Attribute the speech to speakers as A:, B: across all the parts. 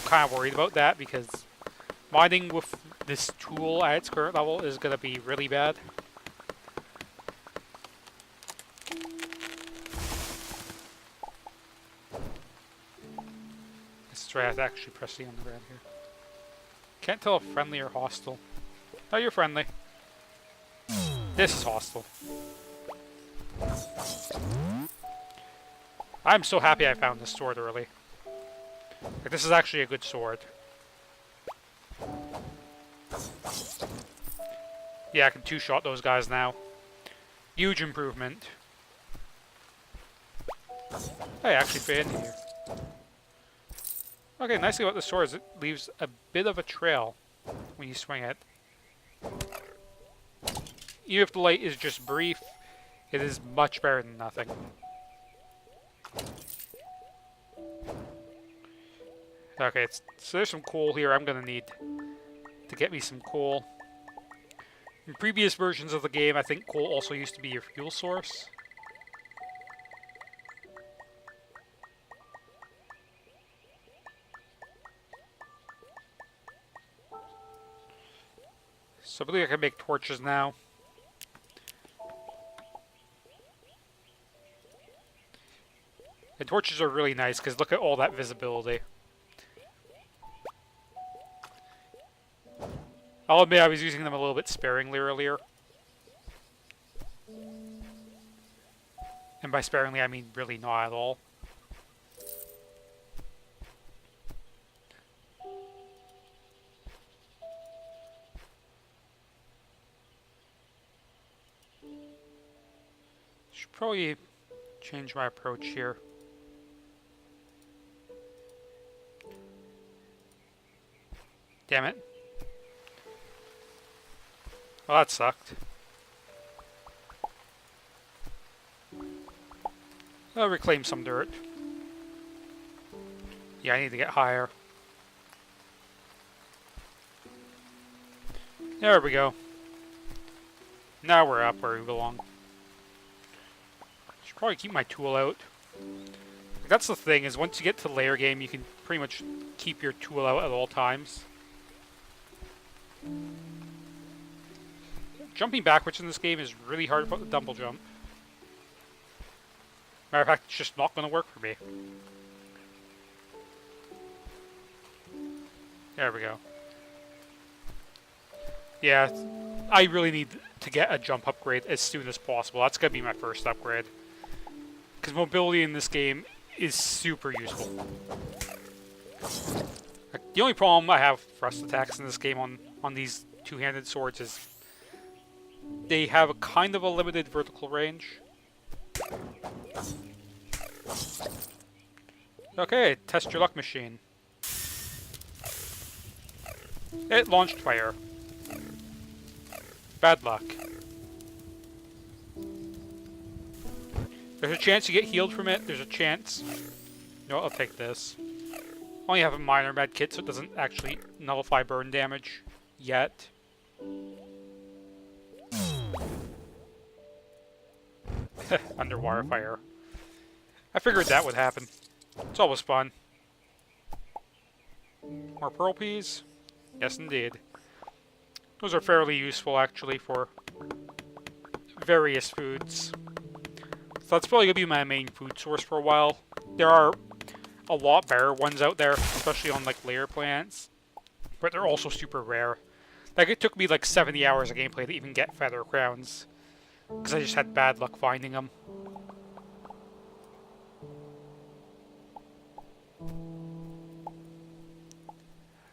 A: kind of worried about that because mining with this tool at its current level is going to be really bad. Let's try to actually press C on the ground here. Can't tell if friendly or hostile. Oh, you're friendly. This is hostile. I'm so happy I found this sword early. Like, this is actually a good sword. Yeah, I can two-shot those guys now. Huge improvement. Hey, actually fit in here. Okay, nicely about the sword is it leaves a bit of a trail when you swing it. Even if the light is just brief, it is much better than nothing. Okay, so there's some coal here. I'm gonna need to get me some coal. In previous versions of the game, I think coal also used to be your fuel source. So I believe I can make torches now. And torches are really nice because look at all that visibility. I'll admit I was using them a little bit sparingly earlier. And by sparingly I mean really not at all. Should probably change my approach here. Damn it. Well, that sucked. I'll reclaim some dirt. Yeah, I need to get higher. There we go. Now we're up where we belong. Should probably keep my tool out. That's the thing, is once you get to layer game, you can pretty much keep your tool out at all times. Jumping backwards in this game is really hard about the double jump. Matter of fact, it's just not going to work for me. There we go. Yeah, I really need to get a jump upgrade as soon as possible. That's going to be my first upgrade. Because mobility in this game is super useful. The only problem I have for thrust attacks in this game on these two-handed swords is they have a kind of a limited vertical range. Okay, test your luck machine. It launched fire. Bad luck. There's a chance you get healed from it. There's a chance. No, I'll take this. Only have a minor med kit, so it doesn't actually nullify burn damage yet. Underwater fire. I figured that would happen. It's always fun. More pearl peas? Yes, indeed. Those are fairly useful, actually, for various foods. So that's probably going to be my main food source for a while. There are a lot better ones out there, especially on, like, layer plants. But they're also super rare. Like, it took me, like, 70 hours of gameplay to even get feather crowns. Because I just had bad luck finding them.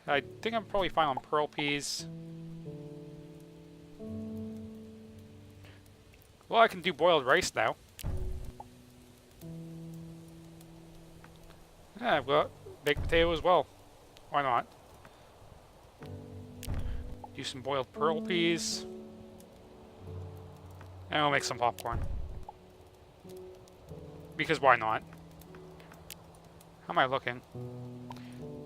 A: I think I'm probably fine on pearl peas. Well, I can do boiled rice now. Yeah, I've got baked potato as well. Why not? Do some boiled pearl peas. And we'll make some popcorn. Because why not? How am I looking?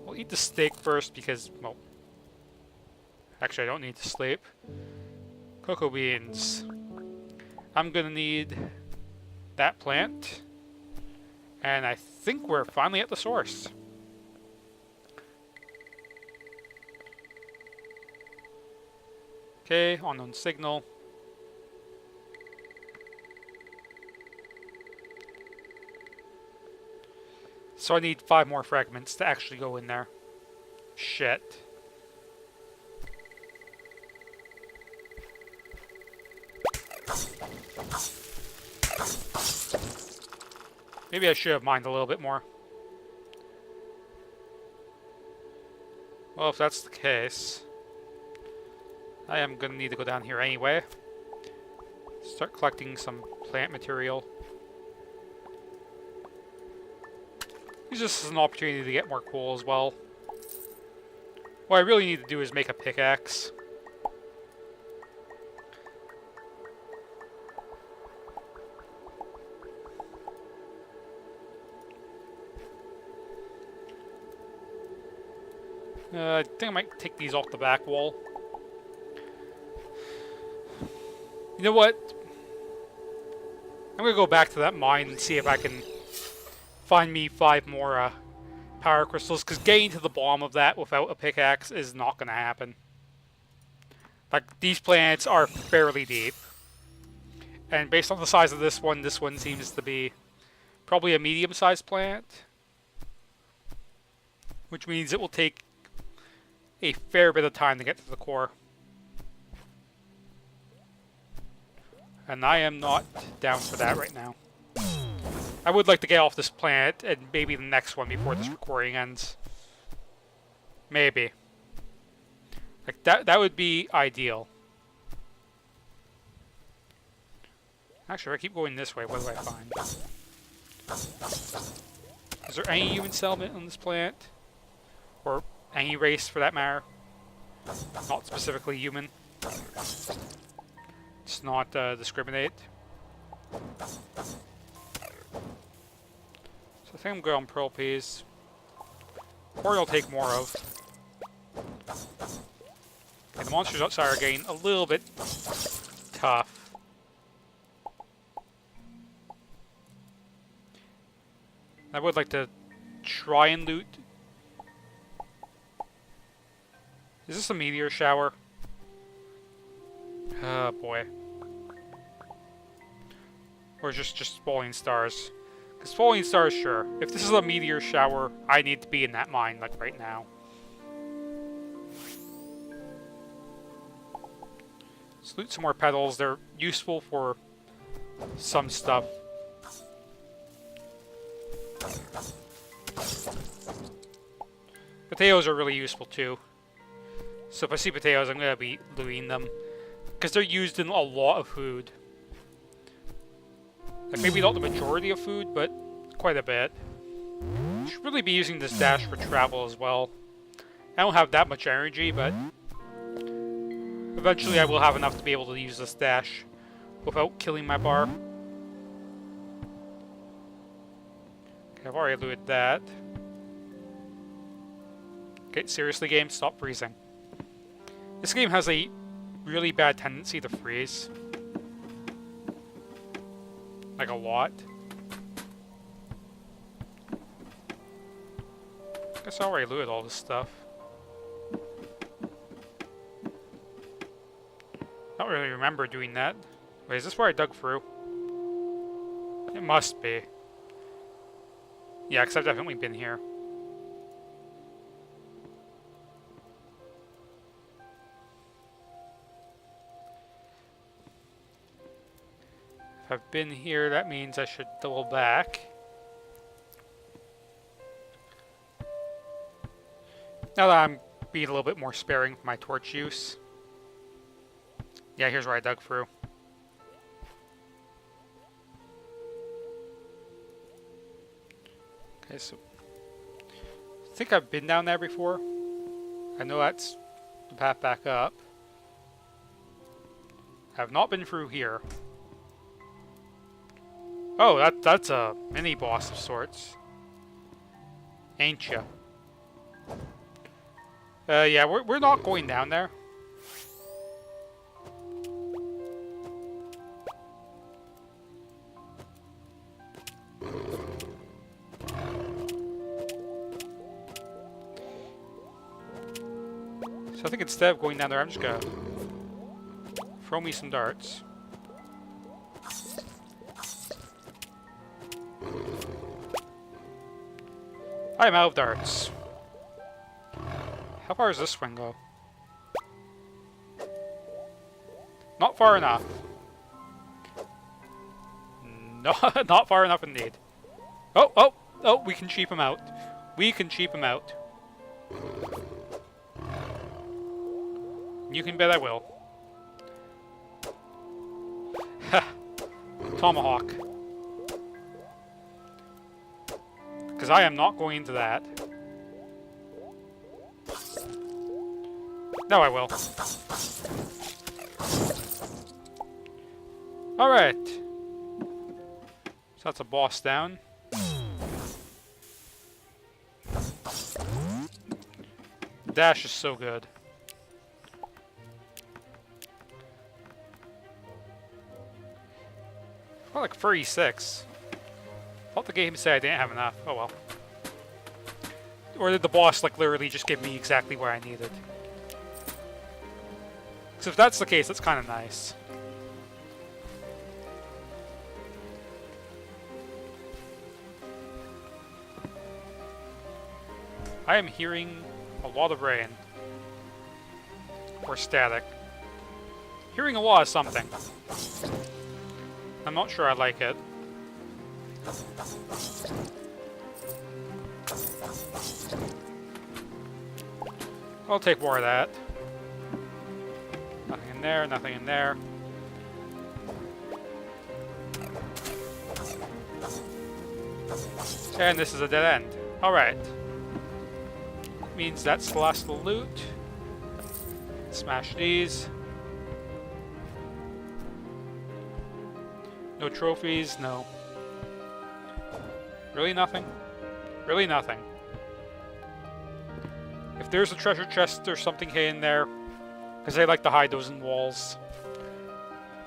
A: We'll eat the steak first because, well... Actually, I don't need to sleep. Cocoa beans. I'm gonna need that plant. And I think we're finally at the source. Okay, unknown signal. So I need 5 more fragments to actually go in there. Shit. Maybe I should have mined a little bit more. Well, if that's the case, I am going to need to go down here anyway. Start collecting some plant material. Use this as an opportunity to get more coal as well. What I really need to do is make a pickaxe. I think I might take these off the back wall. You know what? I'm gonna go back to that mine and see if I can find me 5 more power crystals, because getting to the bottom of that without a pickaxe is not gonna happen. Like, these planets are fairly deep. And based on the size of this one seems to be probably a medium-sized planet. Which means it will take a fair bit of time to get to the core. And I am not down for that right now. I would like to get off this planet and maybe the next one before this recording ends. Maybe. Like, that would be ideal. Actually, if I keep going this way, what do I find? Is there any human settlement on this planet? Or any race, for that matter? Not specifically human. It's not discriminate. So I think I'm good on pearl peas. Or I'll take more of. Okay, the monsters outside are getting a little bit tough. I would like to try and loot. Is this a meteor shower? Oh boy. Or just falling stars. Because falling stars, sure. If this is a meteor shower, I need to be in that mine, like, right now. Let's loot some more petals. They're useful for some stuff. Potatoes are really useful, too. So if I see potatoes, I'm going to be looting them. Because they're used in a lot of food. Like, maybe not the majority of food, but quite a bit. Should really be using this dash for travel as well. I don't have that much energy, but eventually I will have enough to be able to use this dash without killing my bar. Okay, I've already looted that. Okay, seriously, game, stop freezing. This game has a really bad tendency to freeze. Like, a lot. I guess I already looted all this stuff. Don't really remember doing that. Wait, is this where I dug through? It must be. Yeah, because I've definitely been here. If I've been here, that means I should double back. Now that I'm being a little bit more sparing with my torch use. Yeah, here's where I dug through. Okay, so I think I've been down there before. I know that's the path back up. I have not been through here. Oh, that's a mini boss of sorts. Ain't ya? Yeah, we're not going down there. So I think instead of going down there, I'm just gonna throw me some darts. I'm out of darts. How far does this swing go? Not far enough. No, not far enough indeed. Oh, oh, oh, we can cheap him out. We can cheap him out. You can bet I will. Ha! Tomahawk. Because I am not going into that. No, I will. Alright. So that's a boss down. Dash is so good. Well, like 36. Thought the game said I didn't have enough. Oh well. Or did the boss like literally just give me exactly what I needed? Because if that's the case, that's kind of nice. I am hearing a lot of rain. Or static. Hearing a lot of something. I'm not sure I like it. I'll take more of that. Nothing in there, nothing in there. And this is a dead end. Alright. Means that's the last of the loot. Smash these. No trophies, no. Really nothing? Really nothing. If there's a treasure chest or something hidden there, because they like to hide those in walls,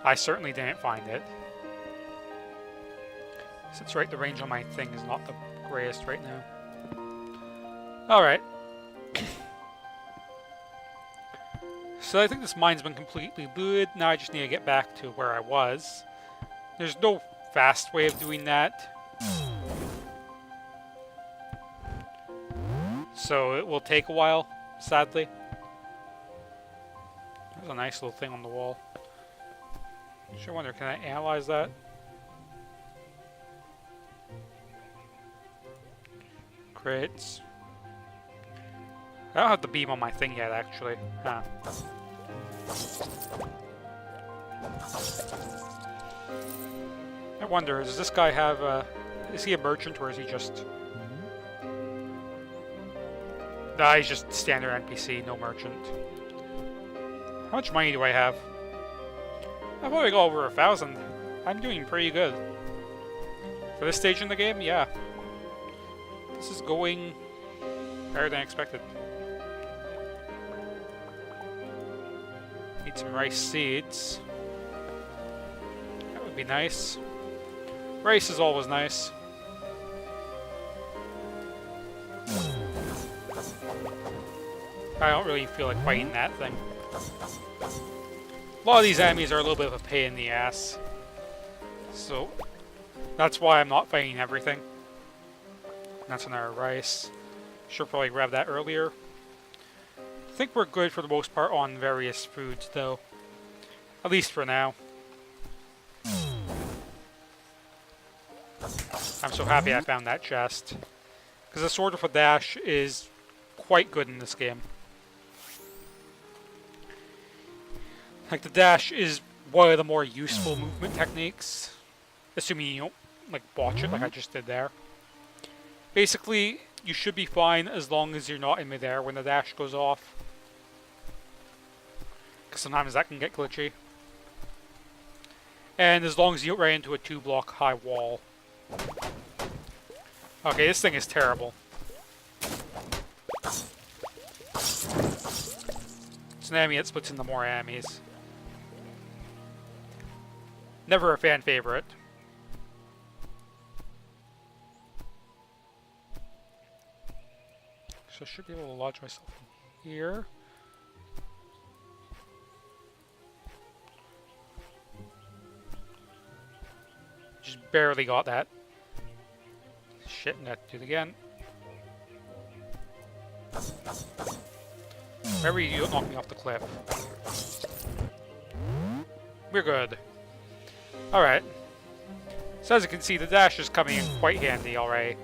A: I certainly didn't find it. Since right, the range on my thing is not the greatest right now. Alright. So I think this mine's been completely looted. Now I just need to get back to where I was. There's no fast way of doing that. So it will take a while, sadly. There's a nice little thing on the wall. Sure wonder, can I analyze that? Crates. I don't have the beam on my thing yet, actually. Huh. I wonder, does this guy have a... Is he a merchant, or is he just... Nah, he's just standard NPC, no merchant. How much money do I have? I've only got over 1,000. I'm doing pretty good. For this stage in the game, yeah. This is going better than expected. Need some rice seeds. That would be nice. Rice is always nice. I don't really feel like fighting that thing. A lot of these enemies are a little bit of a pain in the ass. So, that's why I'm not fighting everything. That's another rice. Should probably grab that earlier. I think we're good for the most part on various foods, though. At least for now. I'm so happy I found that chest. Because the Sword with a Dash is quite good in this game. Like, the dash is one of the more useful movement techniques. Assuming you don't, like, botch it like I just did there. Basically, you should be fine as long as you're not in midair when the dash goes off. Because sometimes that can get glitchy. And as long as you don't run into a 2-block high wall. Okay, this thing is terrible. It's an enemy that splits into more enemies. Never a fan favorite. So I should be able to lodge myself in here. Just barely got that. Shit, I'm gonna have to do it again. Wherever you don't knock me off the cliff. We're good. Alright. So as you can see, the dash is coming in quite handy already.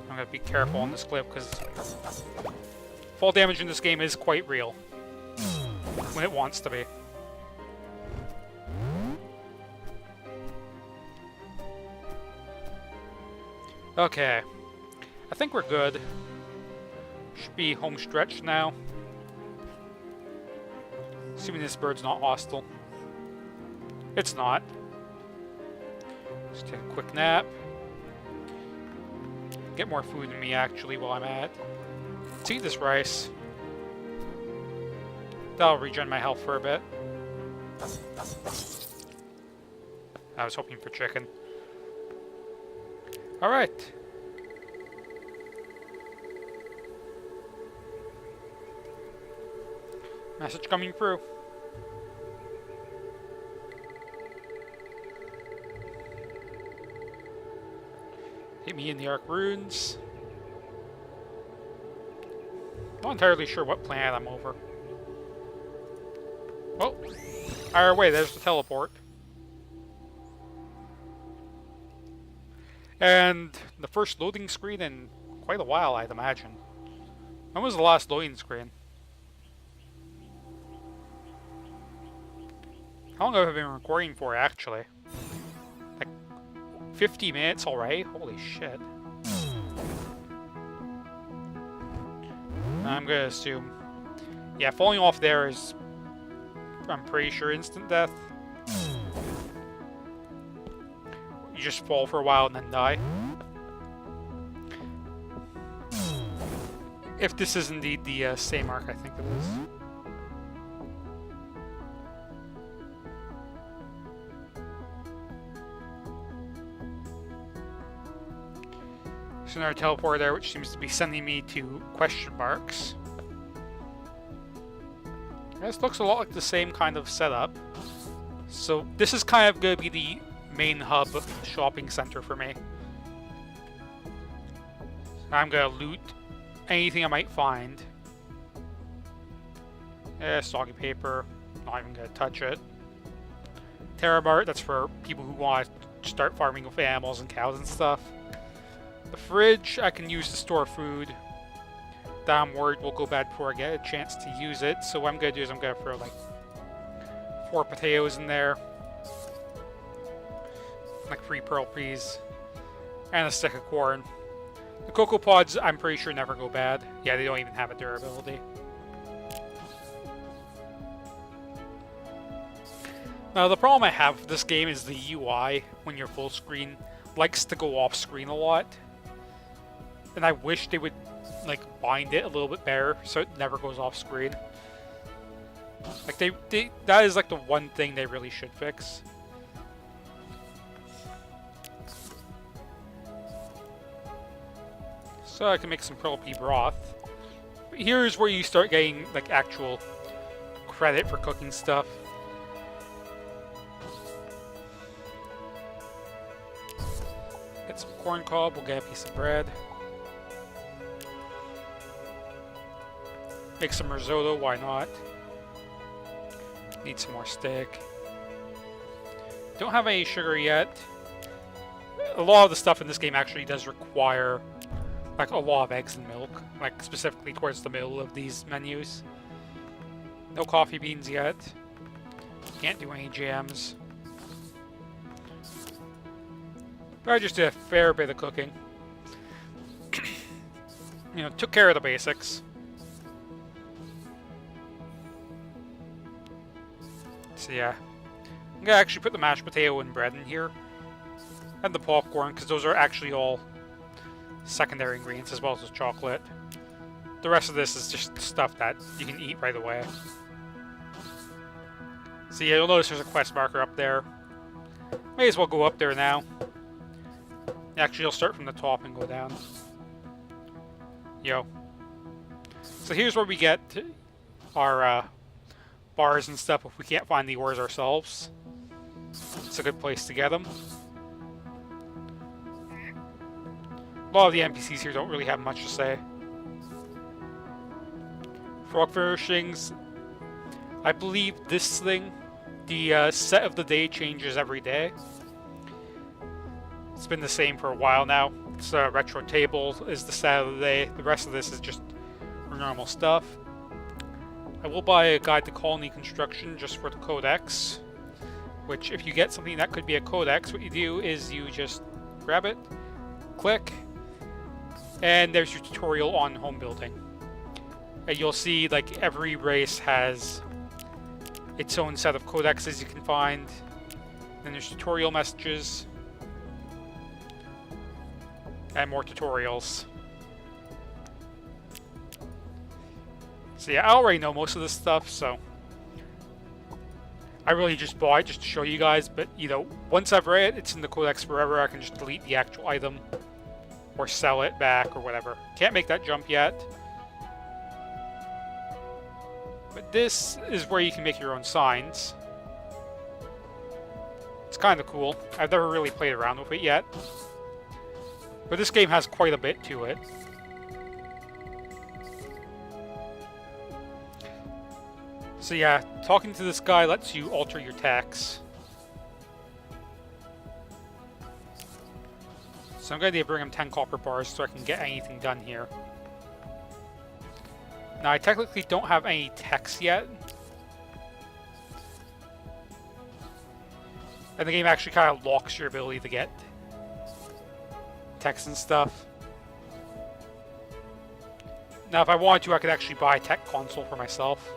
A: I'm gonna be careful on this cliff because fall damage in this game is quite real. When it wants to be. Okay. I think we're good. Should be home stretch now. Assuming this bird's not hostile. It's not. Just take a quick nap. Get more food in me, actually, while I'm at. Let's eat this rice. That'll regen my health for a bit. I was hoping for chicken. Alright. Message coming through. Hit me in the Arc Runes. Not entirely sure what planet I'm over. Oh, fire away, there's the teleport. And the first loading screen in quite a while, I'd imagine. When was the last loading screen? How long have I been recording for, actually? Like 50 minutes already? Holy shit. I'm gonna assume. Yeah, falling off there is, I'm pretty sure, instant death. You just fall for a while and then die. If this is indeed the same arc, I think it is. There's another teleport there, which seems to be sending me to question marks. This looks a lot like the same kind of setup. So this is kind of going to be the main hub shopping center for me. I'm going to loot anything I might find. Soggy paper. Not even going to touch it. Terramart, that's for people who want to start farming with animals and cows and stuff. The fridge I can use to store food. That I'm worried will go bad before I get a chance to use it. So what I'm going to do is I'm going to throw like 4 potatoes in there. Like 3 pearl peas. And a stick of corn. The cocoa pods, I'm pretty sure, never go bad. Yeah, they don't even have a durability. Now, the problem I have with this game is the UI, when you're full screen, likes to go off screen a lot. And I wish they would, like, bind it a little bit better so it never goes off screen. Like, that is, like, the one thing they really should fix. So I can make some pearl pea broth. But here's where you start getting, like, actual credit for cooking stuff. Get some corn cob, we'll get a piece of bread. Make some risotto, why not? Need some more steak. Don't have any sugar yet. A lot of the stuff in this game actually does require like a lot of eggs and milk, like specifically towards the middle of these menus. No coffee beans yet. Can't do any jams. But I just did a fair bit of cooking. You know, took care of the basics. So yeah, I'm gonna actually put the mashed potato and bread in here. And the popcorn, because those are actually all secondary ingredients as well as chocolate. The rest of this is just stuff that you can eat right away. So yeah, you'll notice there's a quest marker up there. May as well go up there now. Actually, you'll start from the top and go down. Yo. So here's where we get our bars and stuff if we can't find the ores ourselves. It's a good place to get them. A lot of the NPCs here don't really have much to say. Frog furnishings. I believe this thing, the set of the day changes every day. It's been the same for a while now. It's a retro table is the set of the day. The rest of this is just normal stuff. I will buy a guide to colony construction just for the codex. Which, if you get something that could be a codex, what you do is you just grab it, click, and there's your tutorial on home building. And you'll see, like, every race has its own set of codexes you can find. Then there's tutorial messages. And more tutorials. So yeah, I already know most of this stuff, so I really just bought it just to show you guys, but, you know, once I've read it, it's in the codex forever. I can just delete the actual item or sell it back or whatever. Can't make that jump yet. But this is where you can make your own signs. It's kind of cool. I've never really played around with it yet. But this game has quite a bit to it. So yeah, talking to this guy lets you alter your text. So I'm going to bring him 10 copper bars so I can get anything done here. Now I technically don't have any text yet. And the game actually kind of locks your ability to get text and stuff. Now if I wanted to, I could actually buy a tech console for myself.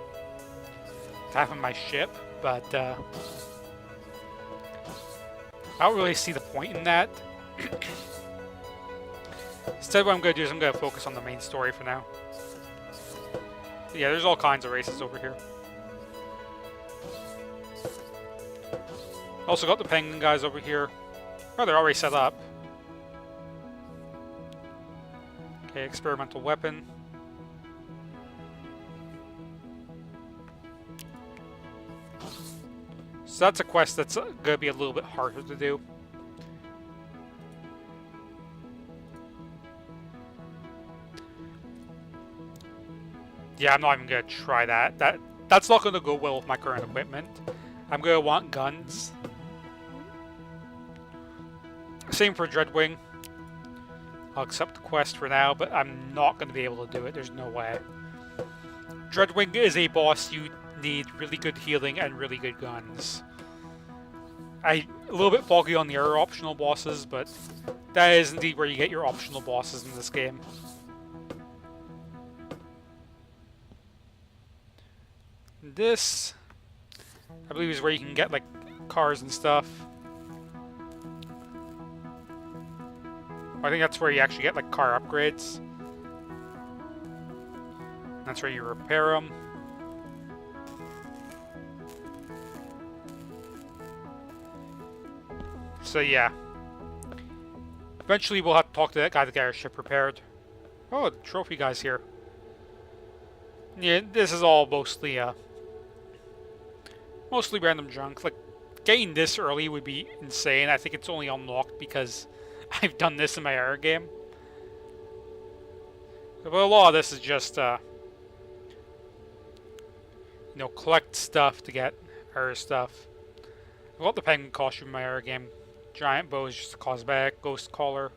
A: To have on my ship, but I don't really see the point in that. Instead, what I'm going to do is I'm going to focus on the main story for now. Yeah, there's all kinds of races over here. Also got the penguin guys over here. Oh, they're already set up. Okay, experimental weapon. So that's a quest that's going to be a little bit harder to do. Yeah, I'm not even going to try that. That's not going to go well with my current equipment. I'm going to want guns. Same for Dreadwing. I'll accept the quest for now, but I'm not going to be able to do it. There's no way. Dreadwing is a boss you need really good healing and really good guns. A little bit foggy on the other optional bosses, but that is indeed where you get your optional bosses in this game. This, I believe, is where you can get, like, cars and stuff. I think that's where you actually get, like, car upgrades. That's where you repair them. So yeah. Eventually we'll have to talk to that guy to get our ship repaired. Oh, the trophy guy's here. Yeah, this is all mostly random junk. Like, getting this early would be insane. I think it's only unlocked because I've done this in my other game. But a lot of this is just, you know, collect stuff to get other stuff. I got the penguin costume in my other game. Giant bow is just a cosmetic. Ghost collar.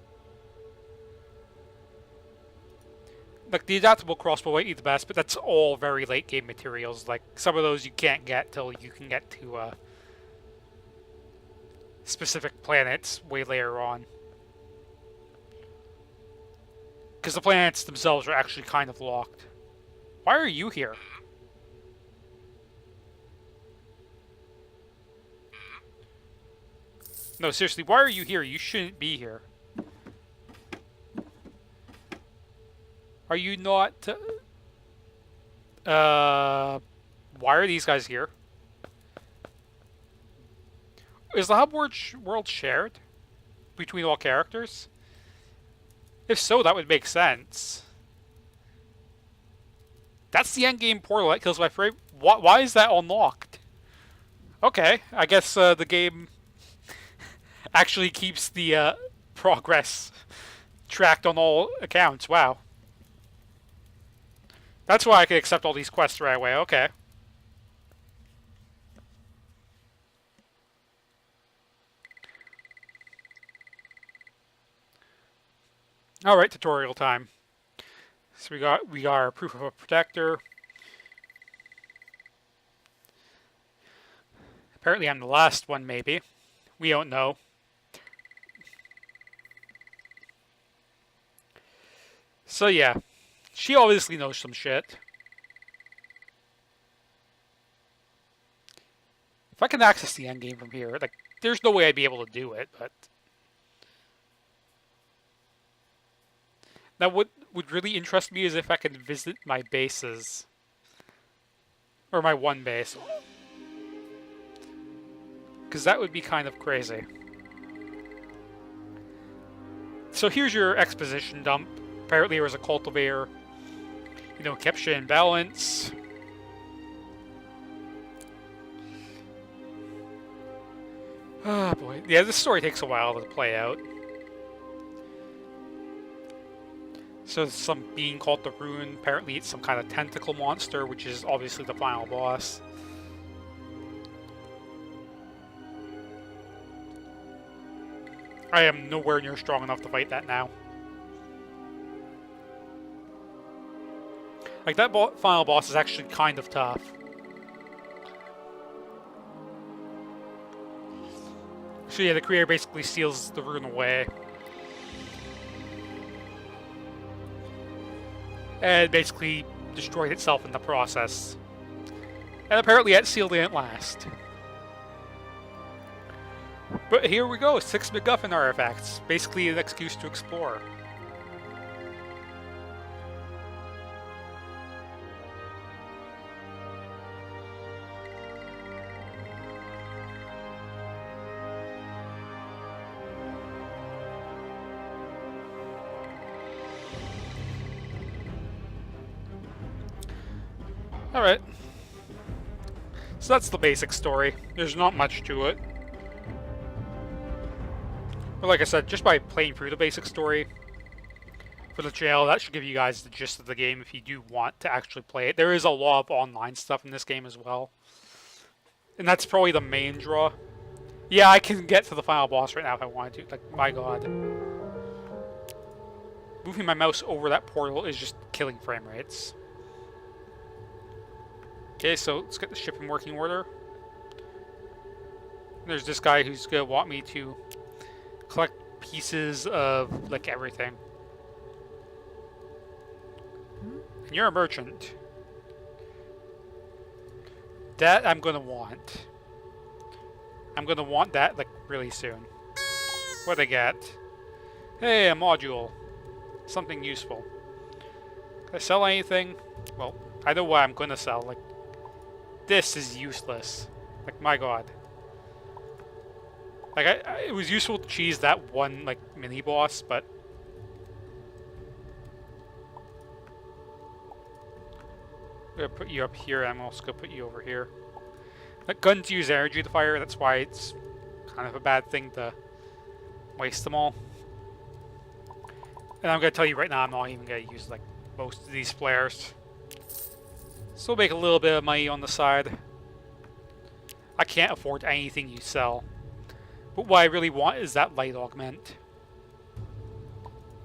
A: Like, the adaptable crossbow might be the best, but that's all very late game materials. Like, some of those you can't get till you can get to specific planets way later on. Because the planets themselves are actually kind of locked. Why are you here? No, seriously, why are you here? You shouldn't be here. Are you not... why are these guys here? Is the hub world shared between all characters? If so, that would make sense. That's the endgame portal that kills my frame. Why is that unlocked? Okay, I guess the game actually keeps the progress tracked on all accounts. Wow. That's why I could accept all these quests right away. Okay. All right, tutorial time. So we got our proof of a protector. Apparently, I'm the last one. Maybe we don't know. So yeah, she obviously knows some shit. If I can access the endgame from here, like, there's no way I'd be able to do it. But now, what would really interest me is if I can visit my bases or my one base, because that would be kind of crazy. So here's your exposition dump. Apparently there was a cultivator, kept shit in balance. Oh boy. Yeah, this story takes a while to play out. So there's some being called the Rune. Apparently it's some kind of tentacle monster, which is obviously the final boss. I am nowhere near strong enough to fight that now. Like, that final boss is actually kind of tough. So yeah, the creator basically seals the rune away. And basically destroyed itself in the process. And apparently that seal didn't last. But here we go, 6 MacGuffin artifacts. Basically an excuse to explore. Alright. So that's the basic story. There's not much to it. But like I said, just by playing through the basic story for the channel, that should give you guys the gist of the game if you do want to actually play it. There is a lot of online stuff in this game as well. And that's probably the main draw. Yeah, I can get to the final boss right now if I wanted to. Like, my god. Moving my mouse over that portal is just killing frame rates. Okay, so let's get the ship in working order. There's this guy who's going to want me to collect pieces of, like, everything. And you're a merchant. That I'm going to want. I'm going to want that, like, really soon. What'd I get? Hey, a module. Something useful. Can I sell anything? Well, I know what I'm going to sell. Like, this is useless. Like, my god. Like, it was useful to cheese that one, like, mini-boss, but... I'm gonna put you up here, I'm also gonna put you over here. Like, guns use energy to fire, that's why it's kind of a bad thing to waste them all. And I'm gonna tell you right now, I'm not even gonna use, like, most of these flares. So we'll make a little bit of money on the side. I can't afford anything you sell. But what I really want is that light augment.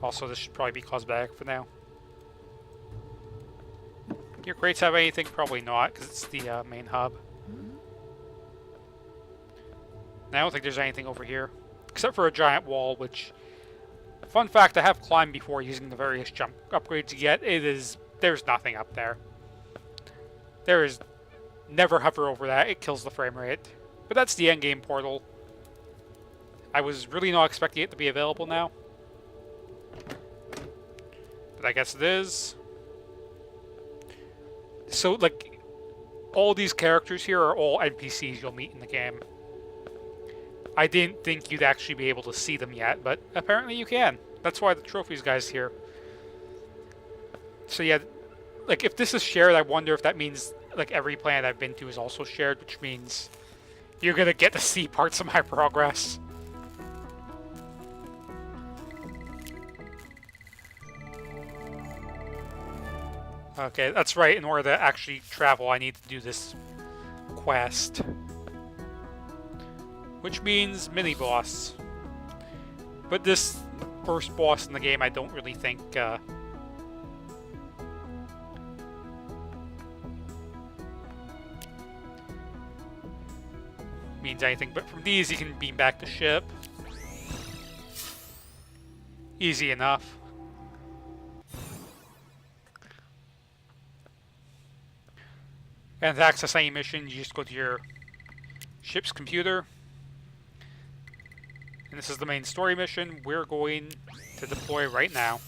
A: Also, this should probably be cosmetic for now. Your crates have anything? Probably not, because it's the main hub. And I don't think there's anything over here. Except for a giant wall, which... Fun fact, I have climbed before using the various jump upgrades you get. There's nothing up there. There is... Never hover over that, it kills the frame rate. But that's the endgame portal. I was really not expecting it to be available now. But I guess it is. So, like, all these characters here are all NPCs you'll meet in the game. I didn't think you'd actually be able to see them yet, but apparently you can. That's why the trophies guy's here. So yeah, like, if this is shared, I wonder if that means, like, every planet I've been to is also shared, which means You're gonna get to see parts of my progress. Okay, that's right. In order to actually travel, I need to do this quest. Which means mini-boss. But this first boss in the game, I don't really think... means anything. But from these, you can beam back the ship. Easy enough. And to access any mission, you just go to your ship's computer. And this is the main story mission we're going to deploy right now.